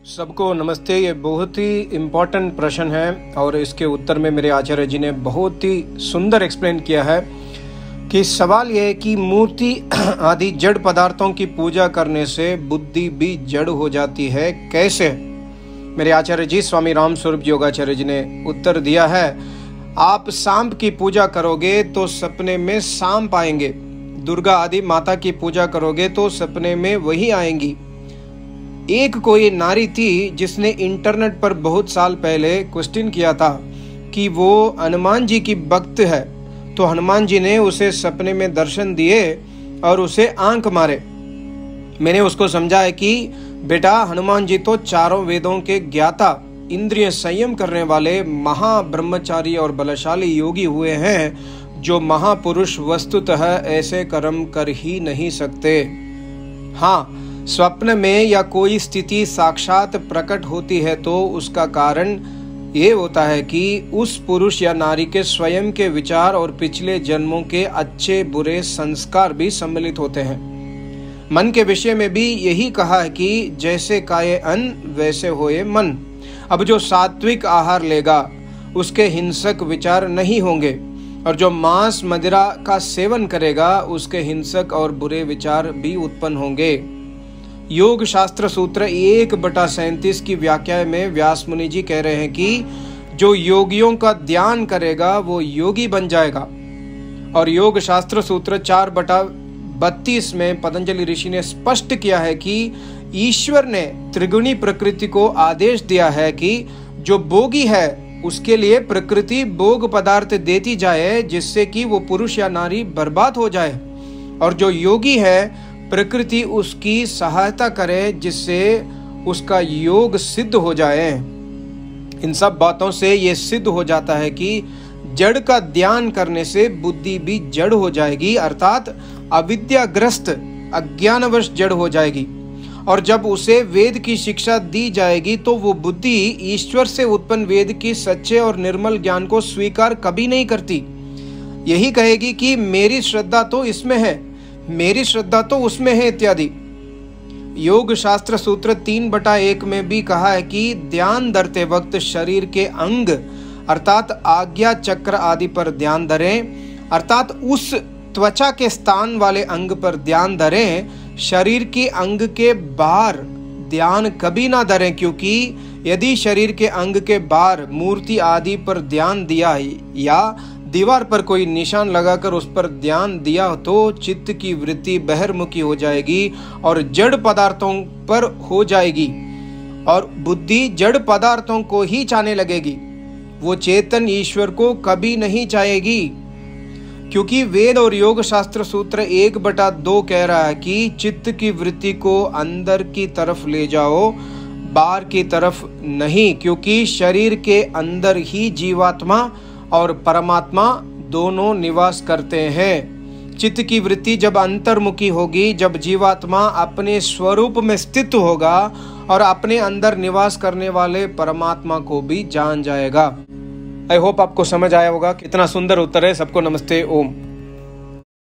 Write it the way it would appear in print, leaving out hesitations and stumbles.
सबको नमस्ते। ये बहुत ही इम्पोर्टेंट प्रश्न है और इसके उत्तर में मेरे आचार्य जी ने बहुत ही सुंदर एक्सप्लेन किया है कि सवाल ये है कि मूर्ति आदि जड़ पदार्थों की पूजा करने से बुद्धि भी जड़ हो जाती है, कैसे? मेरे आचार्य जी स्वामी राम स्वरूप योगाचार्य जी ने उत्तर दिया है, आप सांप की पूजा करोगे तो सपने में सांप आएंगे, दुर्गा आदि माता की पूजा करोगे तो सपने में वही आएंगी। एक कोई नारी थी जिसने इंटरनेट पर बहुत साल पहले क्वेश्चन किया था कि वो हनुमान जी की भक्त है, तो हनुमान जी ने उसे सपने में दर्शन दिए और उसे आंख मारे। मैंने उसको समझाया कि बेटा, हनुमान जी तो चारों वेदों के ज्ञाता, इंद्रिय संयम करने वाले महाब्रह्मचारी और बलशाली योगी हुए हैं, जो महापुरुष वस्तुतः ऐसे कर्म कर ही नहीं सकते। हाँ, स्वप्न में या कोई स्थिति साक्षात प्रकट होती है तो उसका कारण ये होता है कि उस पुरुष या नारी के स्वयं के विचार और पिछले जन्मों के अच्छे बुरे संस्कार भी सम्मिलित होते हैं। मन के विषय में भी यही कहा है कि जैसे खाए अन्न वैसे होए मन। अब जो सात्विक आहार लेगा उसके हिंसक विचार नहीं होंगे, और जो मांस मदिरा का सेवन करेगा उसके हिंसक और बुरे विचार भी उत्पन्न होंगे। योग शास्त्र सूत्र 1/37 की व्याख्या में व्यास मुनि जी कह रहे हैं कि जो योगियों का ध्यान करेगा वो योगी बन जाएगा। और योग शास्त्र सूत्र 4/32 में पतंजलि ऋषि ने स्पष्ट किया है कि ईश्वर ने त्रिगुणी प्रकृति को आदेश दिया है कि जो भोगी है उसके लिए प्रकृति भोग पदार्थ देती जाए जिससे कि वो पुरुष या नारी बर्बाद हो जाए, और जो योगी है प्रकृति उसकी सहायता करे जिससे उसका योग सिद्ध हो जाए। इन सब बातों से ये सिद्ध हो जाता है कि जड़ का ध्यान करने से बुद्धि भी जड़ हो जाएगी, अर्थात अविद्याग्रस्त अज्ञानवश जड़ हो जाएगी। और जब उसे वेद की शिक्षा दी जाएगी तो वो बुद्धि ईश्वर से उत्पन्न वेद की सच्चे और निर्मल ज्ञान को स्वीकार कभी नहीं करती। यही कहेगी कि मेरी श्रद्धा तो इसमें है, मेरी श्रद्धा तो उसमें है इत्यादि। योग शास्त्र सूत्र 3/1 में भी कहा है कि ध्यान धरते वक्त शरीर के अंग अर्थात आज्ञा चक्र आदि पर ध्यान धरें, अर्थात उस त्वचा के स्थान वाले अंग पर ध्यान धरें, शरीर के अंग के बाहर ध्यान कभी ना धरें, क्योंकि यदि शरीर के अंग के बाहर मूर्ति आदि पर ध्यान दिया या दीवार पर कोई निशान लगाकर उस पर ध्यान दिया तो चित्त की वृत्ति बहिर्मुखी हो जाएगी और जड़ पदार्थों पर हो जाएगी, और बुद्धि जड़ पदार्थों को ही चाहने लगेगी। वो चेतन ईश्वर को कभी नहीं चाहेगी, क्योंकि वेद और योग शास्त्र सूत्र 1/2 कह रहा है कि चित्त की वृत्ति को अंदर की तरफ ले जाओ, बाहर की तरफ नहीं, क्योंकि शरीर के अंदर ही जीवात्मा और परमात्मा दोनों निवास करते हैं। चित्त की वृत्ति जब अंतर्मुखी होगी, जब जीवात्मा अपने स्वरूप में स्थित होगा और अपने अंदर निवास करने वाले परमात्मा को भी जान जाएगा। आई होप आपको समझ आया होगा। कितना सुंदर उत्तर है। सबको नमस्ते, ओम।